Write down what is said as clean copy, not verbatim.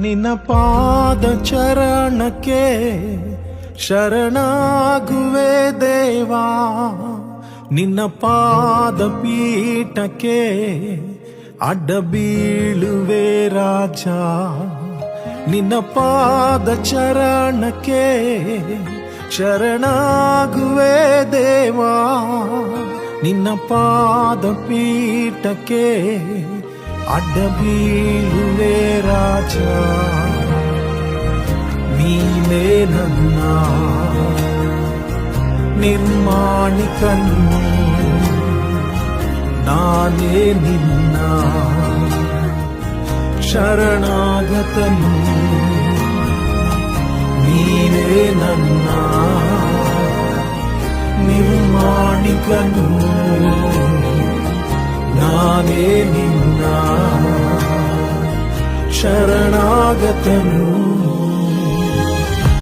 ನಿನ್ನ ಪಾದ ಚರಣಕ್ಕೆ ಶರಣಾಗುವೆ ದೇವಾ, ನಿನ್ನ ಪಾದ ಪೀಠಕ್ಕೆ ಅಡ್ಡ ಬೀಳುವೆ ರಾಜ. ನಿನ್ನ ಪಾದ ಚರಣಕ್ಕೆ ಶರಣಾಗುವೆ ದೇವಾ, ನಿನ್ನ ಪಾದ ಪೀಠಕ್ಕೆ ಅಡ್ಡ ಬೀಳುವೆ ರಾಜ. ನೀನೇ ನನ್ನ ನಿರ್ಮಾಣಿಕನು, ನಾನೇ ನಿನ್ನ ಶರಣಾಗತನು. ನೀನೇ ನನ್ನ ನಿರ್ಮಾಣಿಕನು, ನಾನೇ ನಿನ್ನ ಶರಣಾಗತನು.